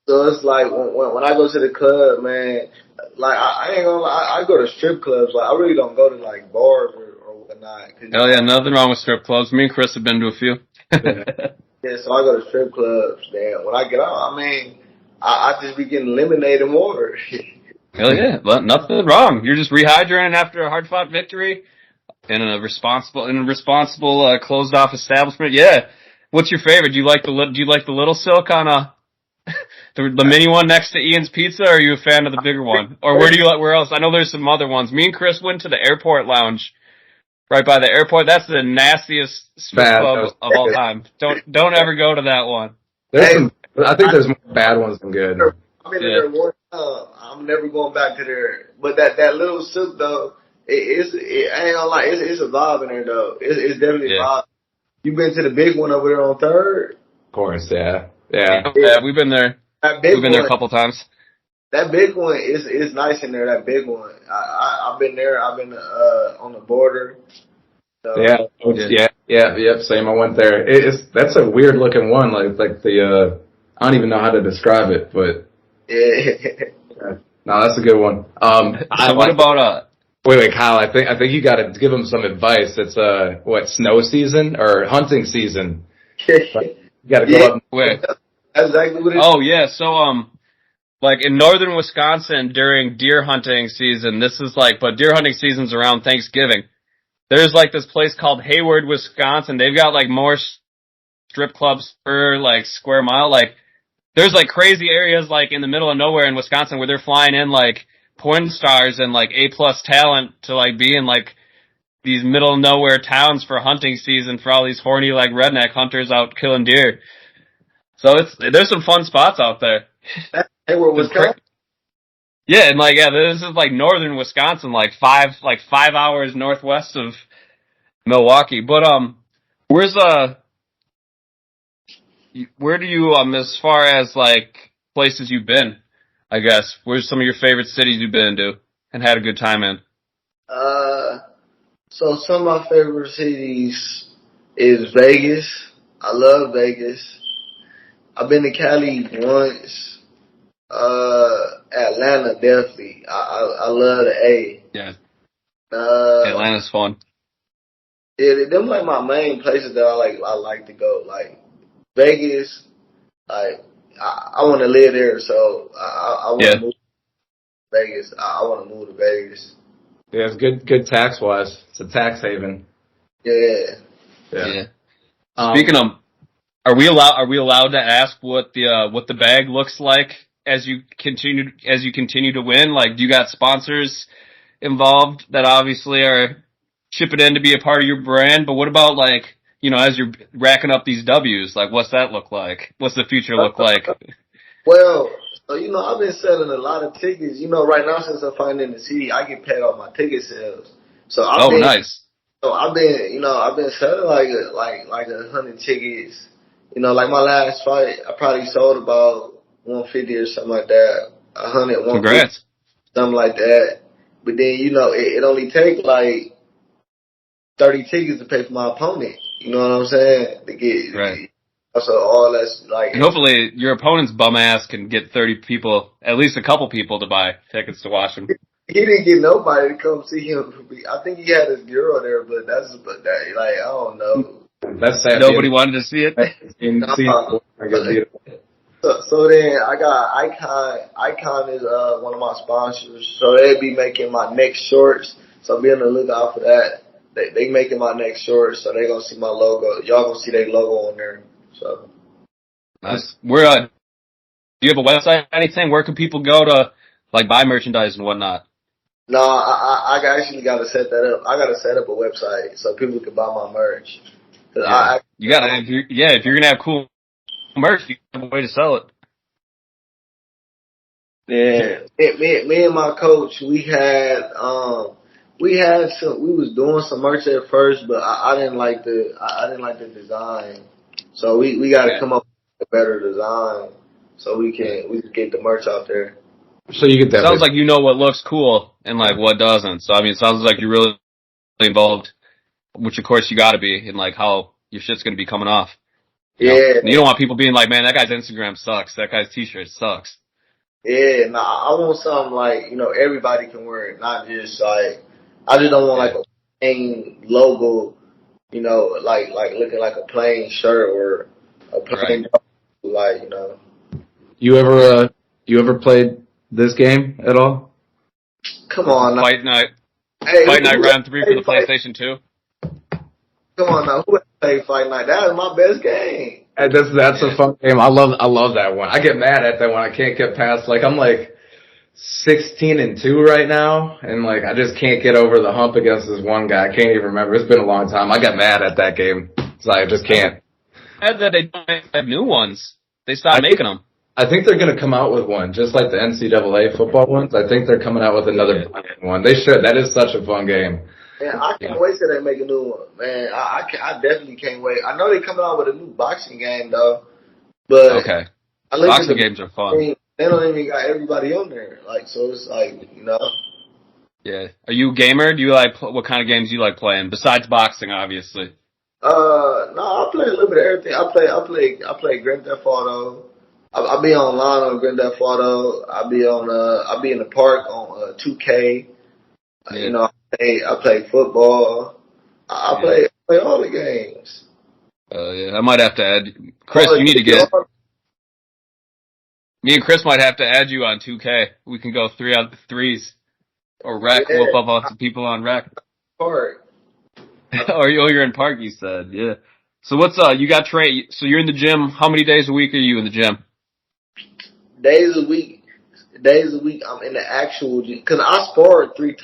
So it's like when I go to the club, man, like I ain't gonna lie, I go to strip clubs. Like I really don't go to like bars or whatnot. Cause you Hell yeah, know, nothing wrong with strip clubs. Me and Chris have been to a few. Yeah. yeah. So I go to strip clubs. Man, when I get out, I mean, I just be getting lemonade and water. Hell yeah, but nothing wrong. You're just rehydrating after a hard fought victory in a responsible closed off establishment. Yeah. What's your favorite? Do you like the little silk on the mini one next to Ian's Pizza, or are you a fan of the bigger one? Or where else? I know there's some other ones. Me and Chris went to the airport lounge right by the airport. That's the nastiest strip Bad. club of all time. Don't ever go to that one. There's Hey, some. I think there's more bad ones than good. I've been in Yeah. there one time. I'm never going back to there. But that little silk though, I ain't gonna lie, it's a vibe in there though. It's definitely a Yeah. vibe. You been to the big one over there on Third? Of course, yeah. Yeah. Yeah, we've been there. That We've big been there a one. couple times. That big one is nice in there. That big one. I've been there. I've been on the border. So, Yeah. Yep. Same. I went there. That's a weird looking one. Like the I don't even know how to describe it, but yeah. no, that's a good one. So what about Wait, Kyle. I think you got to give him some advice. It's what, snow season or hunting season? You got to go Yeah. up. wait? That's exactly what it is. Oh yeah, so like in northern Wisconsin during deer hunting season, but deer hunting season's around Thanksgiving. There's like this place called Hayward, Wisconsin. They've got like more strip clubs per like square mile. Like there's like crazy areas like in the middle of nowhere in Wisconsin where they're flying in like porn stars and like A+ talent to like be in like these middle of nowhere towns for hunting season for all these horny like redneck hunters out killing deer. So there's some fun spots out there. Hey, where Wisconsin? Yeah, and this is like northern Wisconsin, like 5 hours northwest of Milwaukee. But where's where do you as far as like places you've been, I guess, where's some of your favorite cities you've been to and had a good time in? So some of my favorite cities is Vegas. I love Vegas. I've been to Cali once. Atlanta definitely. I love the A. Yeah, Uh, Atlanta's fun. yeah, them like my main places that I like to go. Like Vegas, like I want to live there, so I want Yeah. to move to Vegas. I want to move to Vegas. Yeah, it's good tax wise. It's a tax haven. Yeah. Yeah. Speaking of, are we allowed to ask what the bag looks like as you continue to win? Like, do you got sponsors involved that obviously are chipping in to be a part of your brand? But what about, like, you know, as you're racking up these W's, like, what's that look like? What's the future look like? Well, so, you know, I've been selling a lot of tickets. You know, right now since I'm fighting in the city, I get paid off my ticket sales. So Nice. So I've been selling like 100 tickets. You know, like my last fight, I probably sold about 150 or something like that. 100, 150, Congrats. something like that. But then, you know, it only takes like 30 tickets to pay for my opponent. You know what I'm saying? To get so all that's like. And hopefully your opponent's bum ass can get 30 people, at least a couple people, to buy tickets to watch him. He didn't get nobody to come see him. I think he had his girl there, but like, I don't know. That's sad. Nobody wanted to see it. So then I got Icon. Icon is one of my sponsors, so they'll be making my next shorts. So be on the lookout for that. They making my next shorts, so they gonna see my logo. Y'all gonna see their logo on there. So nice. Do you have a website or anything? Where can people go to, like, buy merchandise and whatnot? No, I actually got to set that up. I got to set up a website so people can buy my merch. Yeah. If you're gonna have cool merch, you have a way to sell it. Yeah, me and my coach, we was doing some merch at first, but I didn't like the design. So we got to come up with a better design so we can get the merch out there. So you get that. Sounds like you know what looks cool and like what doesn't. So I mean, it sounds like you're really involved, which of course you got to be, in like how your shit's gonna be coming off. You know? You don't want people being like, man, that guy's Instagram sucks. That guy's t-shirt sucks. Yeah, I want something like, you know, everybody can wear it, not just like, I just don't want like a plain logo, you know, like looking like a plain shirt or a plain like, you know. You ever played this game at all? Come on now. Fight Night. Hey, Fight Night Round 3 for the PlayStation 2. Come on now. Who played Fight Night? That is my best game. That's a fun game. I love that one. I get mad at that one. I can't get past, like, I'm like 16-2 right now, and like I just can't get over the hump against this one guy. I can't even remember. It's been a long time. I got mad at that game. So I just can't. Mad that they have new ones. They stopped making them. I think they're going to come out with one, just like the NCAA football ones. I think they're coming out with another one. They should. That is such a fun game. Man, I can't wait till they make a new one. Man, I definitely can't wait. I know they're coming out with a new boxing game, though. But boxing games are fun. They don't even got everybody on there. Like, so it's like, you know. Yeah. Are you a gamer? Do you like, what kind of games do you like playing? Besides boxing, obviously. No, I play a little bit of everything. I play Grand Theft Auto. I be online on Grand Theft Auto. I be in the park on 2K. Yeah. You know, I play football. I play all the games. Yeah, I might have to add Chris. You need to get. Me and Chris might have to add you on 2K. We can go 3-on-3s or rack whoop up on some people on rack. Park. You're in park. You said, yeah. So what's you got train? So you're in the gym. How many days a week are you in the gym? Days a week. I'm in the actual gym because I spar 3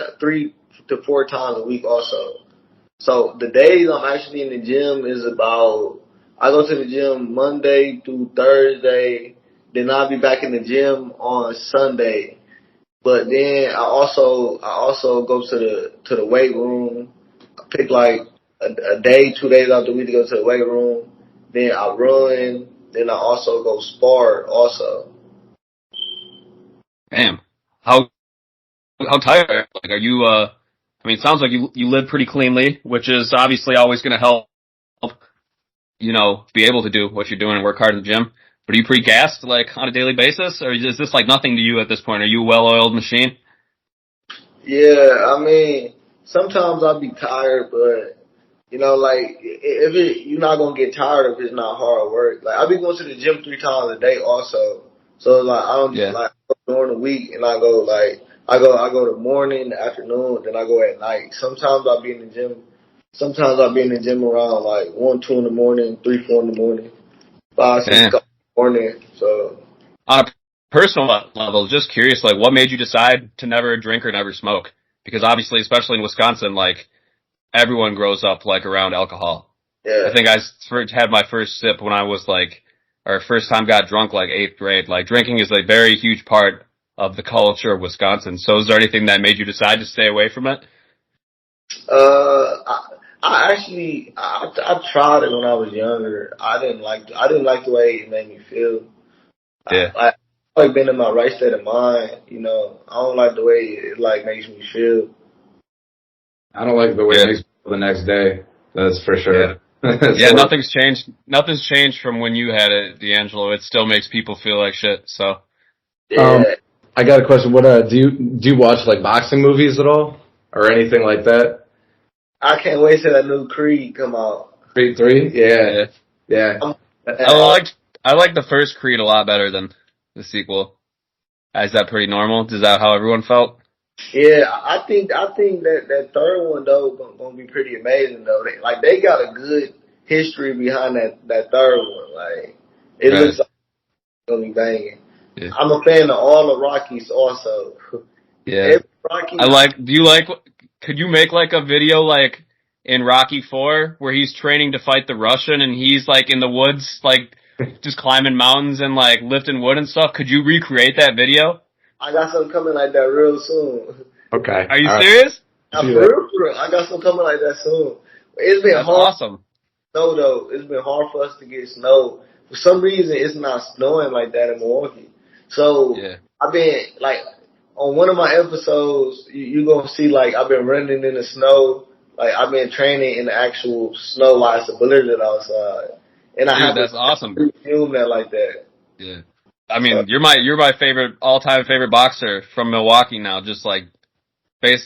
to 4 times a week also. So the days I'm actually in the gym is about, I go to the gym Monday through Thursday, then I'll be back in the gym on Sunday. But then I also go to the weight room. I pick like a day, 2 days out the week to go to the weight room. Then I run. Then I also go spar also. Damn. How tired? Like, are you, I mean, it sounds like you live pretty cleanly, which is obviously always going to help, you know, be able to do what you're doing and work hard in the gym. But are you pretty gassed, like, on a daily basis? Or is this, like, nothing to you at this point? Are you a well-oiled machine? Yeah, I mean, sometimes I'll be tired, but, you know, like, you're not going to get tired if it's not hard work. Like, I'll be going to the gym 3 times a day also. So, like, I don't just, like, go during the week and I go, like, I go the morning, the afternoon, then I go at night. Sometimes I'll be in the gym around, like, 1, 2 in the morning, 3, 4 in the morning, 5, 6 in the morning. So, on a personal level, just curious, like, what made you decide to never drink or never smoke? Because obviously, especially in Wisconsin, like, everyone grows up, like, around alcohol. Yeah. I think I had my first sip when I was, like, or first time got drunk, like, 8th grade. Like, drinking is a very huge part of the culture of Wisconsin. So is there anything that made you decide to stay away from it? I actually I tried it when I was younger. I didn't like the way it made me feel. Yeah. I like being in my right state of mind. You know, I don't like the way it like makes me feel. I don't like the way it makes me feel the next day. That's for sure. Yeah, nothing's changed. Nothing's changed from when you had it, D'Angelo. It still makes people feel like shit. So, I got a question. What do you watch like boxing movies at all or anything like that? I can't wait till that new Creed come out. Creed 3? Yeah. I like the first Creed a lot better than the sequel. Is that pretty normal? Is that how everyone felt? Yeah, I think that third one though gonna be pretty amazing though. They got a good history behind that third one. Like it looks like it's gonna be banging. Yeah. I'm a fan of all the Rockies also. Yeah. Could you make like a video like in Rocky 4 where he's training to fight the Russian and he's like in the woods, like just climbing mountains and like lifting wood and stuff? Could you recreate that video? I got something coming like that real soon. Okay. Are you serious? For real. I got something coming like that soon. It's been hard. Awesome. Snow though. It's been hard for us to get snow. For some reason, it's not snowing like that in Milwaukee. So I've been like on one of my episodes, you gonna see like I've been running in the snow. Like I've been training in the actual snow while it's blizzard outside, and that's awesome. Film that like that. Yeah. I mean, you're my favorite all-time favorite boxer from Milwaukee now. Just like,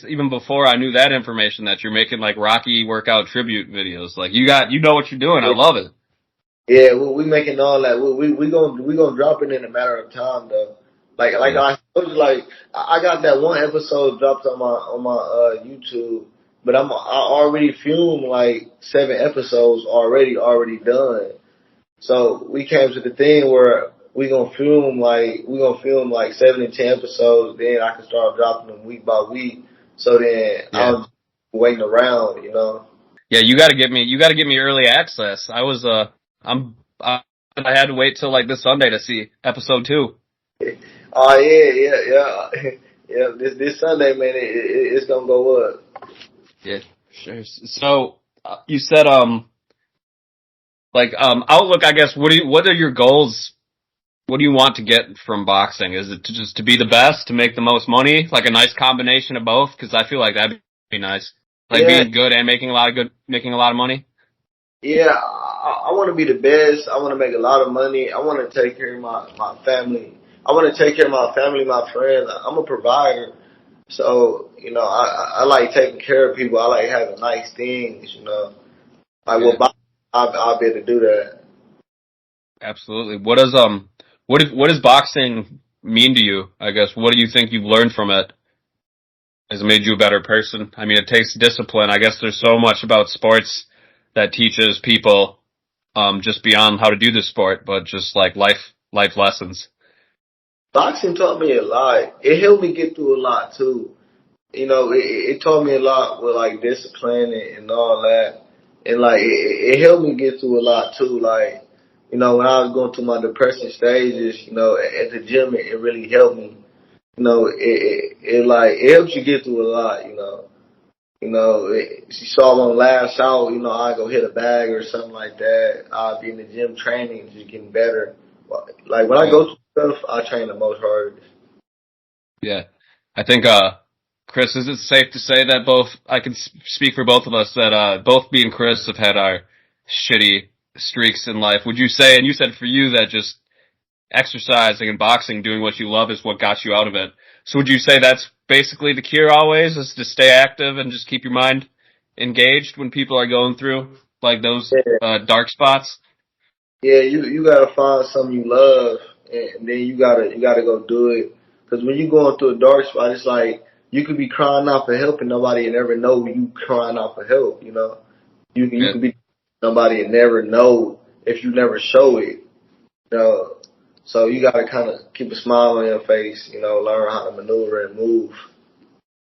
even before I knew that information, that you're making like Rocky workout tribute videos. Like you know what you're doing. I love it. Yeah, we making all that. We gonna drop it in a matter of time though. Like I told you, like I got that one episode dropped on my YouTube, but I already filmed like 7 episodes already done. So we came to the thing where we gonna film like 7 to 10 episodes. Then I can start dropping them week by week. So then I'm waiting around, you know. Yeah, you got to get me early access. I had to wait till like this Sunday to see episode 2. Oh yeah. This Sunday, man, it's gonna go up. Yeah, sure. So you said outlook. I guess what are your goals? What do you want to get from boxing? Is it just to be the best, to make the most money, like a nice combination of both? Because I feel like that'd be nice, like being good and making a lot of money. Yeah, I want to be the best. I want to make a lot of money. I want to take care of my family. I want to take care of my family, my friends. I'm a provider. So, you know, I like taking care of people. I like having nice things, you know. Like, I'll be able to do that. Absolutely. What does boxing mean to you? I guess, what do you think you've learned from it? Has it made you a better person? I mean, it takes discipline. I guess there's so much about sports that teaches people, just beyond how to do the sport, but just like life lessons. Boxing taught me a lot. It helped me get through a lot too. You know, it taught me a lot with like discipline and all that. And like, it helped me get through a lot too. Like, you know, when I was going through my depression stages, you know, at the gym, it really helped me. You know, it helps you get through a lot, you know. You know, if you saw one last out, you know, I go hit a bag or something like that. I'll be in the gym training, just getting better. Like, when I go through stuff, I train the most hardest. Yeah. I think, Chris, is it safe to say that I can speak for both of us, that both me and Chris have had our shitty streaks in life? Would you say, and you said for you that just exercising and boxing, doing what you love, is what got you out of it. So would you say that's basically the cure always, is to stay active and just keep your mind engaged when people are going through like those dark spots? Yeah, you gotta find something you love, and then you gotta go do it. Because when you're going through a dark spot, it's like you could be crying out for help and nobody will never know you crying out for help. You know, you could be somebody and never know if you never show it. You know. So you got to kind of keep a smile on your face, learn how to maneuver and move.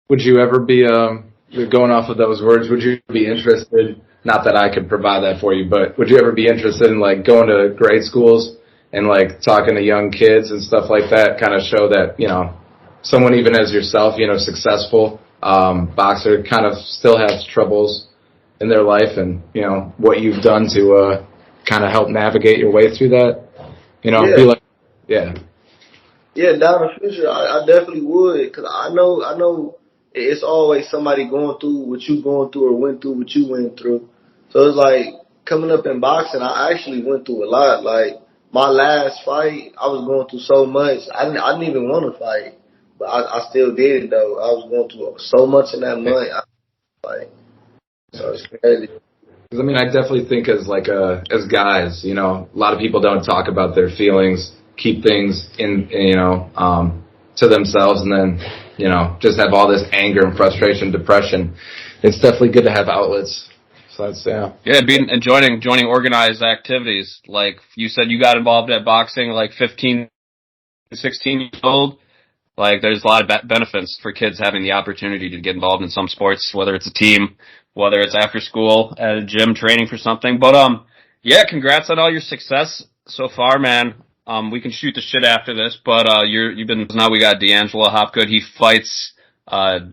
Would you ever be, going off of those words, would you be interested, not that I could provide that for you, but would you ever be interested in like going to grade schools and like talking to young kids and stuff like that, kind of show that, someone even as yourself, successful, boxer kind of still has troubles in their life and, what you've done to, kind of help navigate your way through that, be like, yeah. Yeah, down the future, I definitely would, because I know it's always somebody going through what you going through or went through what you went through. So it's like coming up in boxing, I actually went through a lot. Like my last fight, I was going through so much. I didn't even want to fight, but I still did it though. I was going through so much in that month. So it's crazy. Because I definitely think as guys, a lot of people don't talk about their feelings, keep things in, to themselves, and then, just have all this anger and frustration, depression. It's definitely good to have outlets. So that's, yeah. Yeah, and joining organized activities. Like you said, you got involved at boxing like 15, 16 years old. Like there's a lot of benefits for kids having the opportunity to get involved in some sports, whether it's a team, whether it's after school at a gym training for something. But, yeah, congrats on all your success so far, man. We can shoot the shit after this, but, now we got D'Angelo Hopgood. He fights,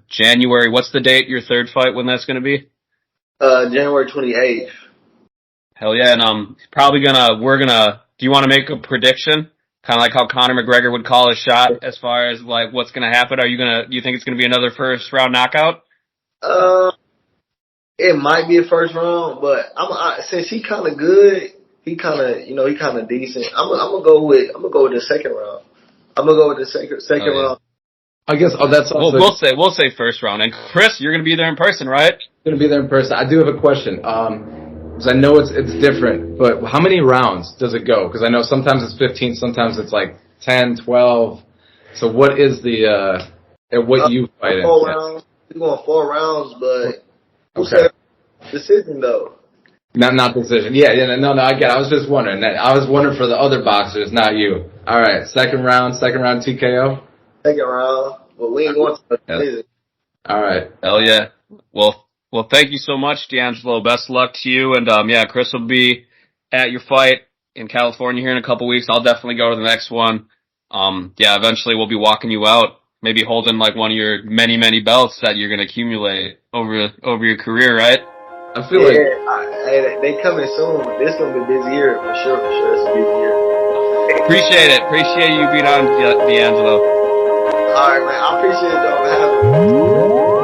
January. What's the date, your third fight, when that's gonna be? January 28th. Hell yeah, and, do you want to make a prediction? Kind of like how Conor McGregor would call a shot as far as, like, what's gonna happen? Do you think it's gonna be another first round knockout? It might be a first round, but since he kind of good, he kind of decent. I'm gonna go with the second round. I'm gonna go with the second round. I guess that's also we'll say first round. And Chris, you're gonna be there in person, right? Gonna be there in person. I do have a question. Because I know it's different, but how many rounds does it go? Because I know sometimes it's 15, sometimes it's like 10, 12. So what is the what you fight in? 4 rounds. We're going 4 rounds, but okay. Decision though. Not decision. Yeah, no, I get it. I was just wondering. I was wondering for the other boxers, not you. All right, second round TKO? Second round. Well, we ain't going to the decision. All right. Hell yeah. Well, thank you so much, D'Angelo. Best luck to you. And, yeah, Chris will be at your fight in California here in a couple weeks. I'll definitely go to the next one. Yeah, eventually we'll be walking you out, maybe holding like one of your many, many belts that you're going to accumulate over your career, right? I feel like they coming soon. This is gonna be a busy year for sure. It's a busy year. Appreciate it. Appreciate you being on, D'Angelo. All right, man. I appreciate y'all for having me.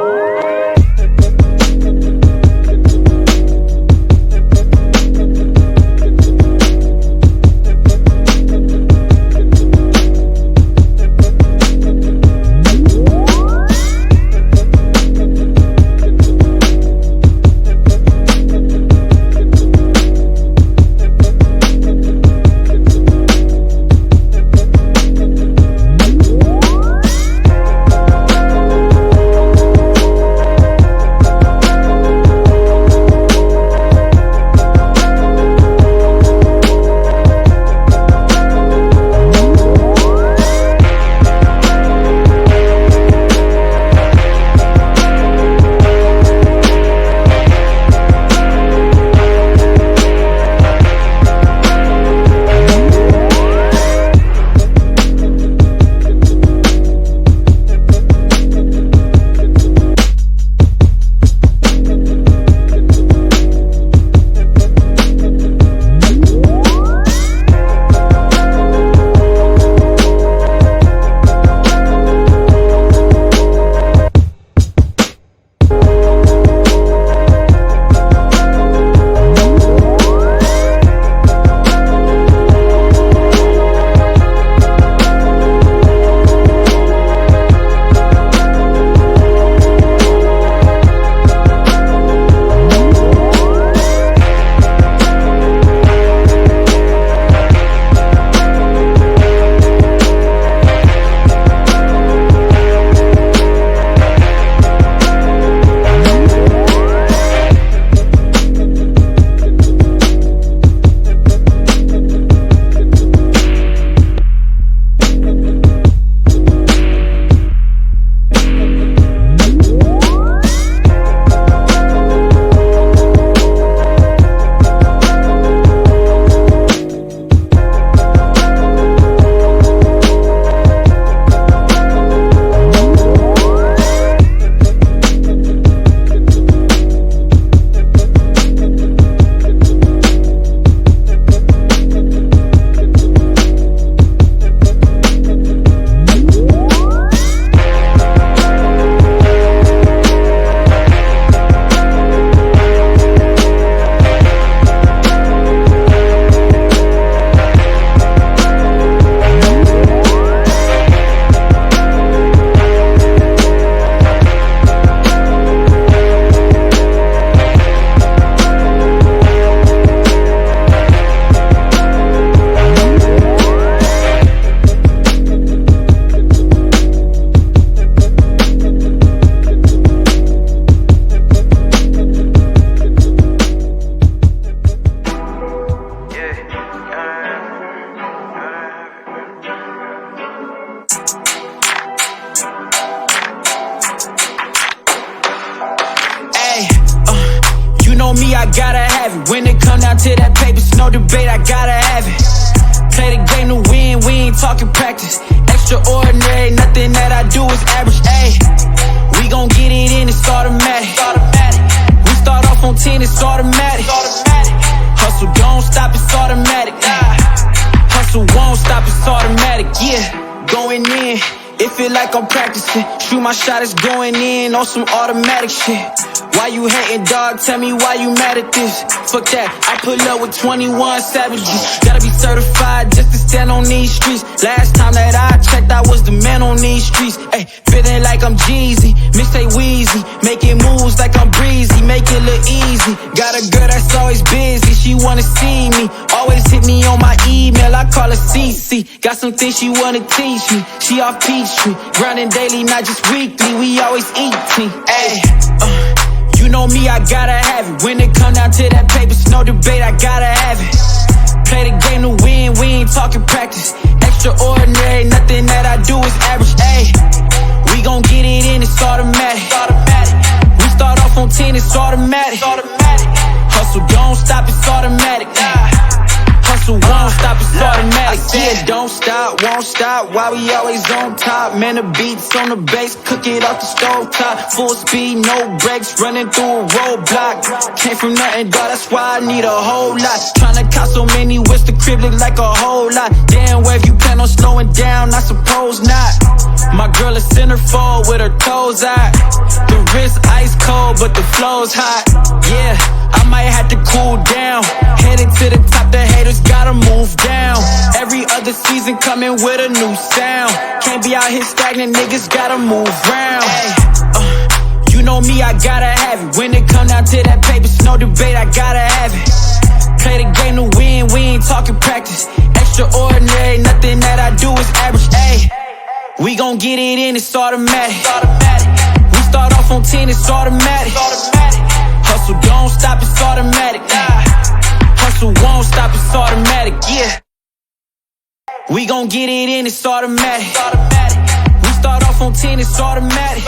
You know me, I gotta have it. When it come down to that paper, it's no debate, I gotta have it. Play the game to win, we ain't talking practice. Extraordinary, nothing that I do is average, ayy. We gon' get it in, it's automatic. We start off on 10, it's automatic. Hustle don't stop, it's automatic. Hustle won't stop, it's automatic, yeah. Going in, it feel like I'm practicing. Shoot my shot, it's going in on some automatic shit. Why you hating, dog? Tell me why you mad at this. Fuck that, I pull up with 21 savages. Gotta be certified just to stand on these streets. Last time that I checked, I was the man on these streets. Ay, feeling like I'm Jeezy, mixtape Weezy. Making moves like I'm breezy, make it look easy. Got a girl that's always busy, she wanna see me. Always hit me on my email, I call her CC. Got some things she wanna teach me, she off Peachtree. Grinding daily, not just weekly, we always eating. Ay, you know me, I gotta have it. When it come down to that paper, it's no debate, I gotta have it. Play the game to win, we ain't talking practice. Extraordinary, nothing that I do is average, ayy. We gon' get it in, it's automatic. We start off on 10, it's automatic. Hustle don't stop, it's automatic. Hustle won't stop, it's automatic. I said don't stop, won't stop, why we always on top. Man, the beats on the bass, cook it off the stove top. Full speed, no brakes, running through a roadblock. Came from nothing, dawg, that's why I need a whole lot. Tryna cop so many whips, the crib look like a whole lot. Damn, where if you plan on slowing down, I suppose not. My girl is centerfold with her toes out. The wrist ice cold, but the flow's hot. Yeah, I might have to cool down. Headed to the top, the haters gotta move down. Every other season coming with a new sound. Can't be out here stagnant, niggas gotta move round. You know me, I gotta have it. When it come down to that paper, it's no debate, I gotta have it. Play the game to win, we ain't talking practice. Extraordinary, nothing that I do is average, ayy. We gon' get it in, it's automatic. We start off on 10, it's automatic. Hustle don't stop, it's automatic. Hustle won't stop, it's automatic, yeah. We gon' get it in, it's automatic. We start off on 10, it's automatic.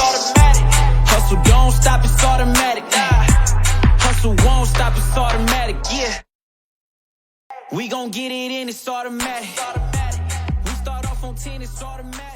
Hustle don't stop, it's automatic. Hustle won't stop, it's automatic, yeah. We gon' get it in, it's automatic. We start off on 10, it's automatic.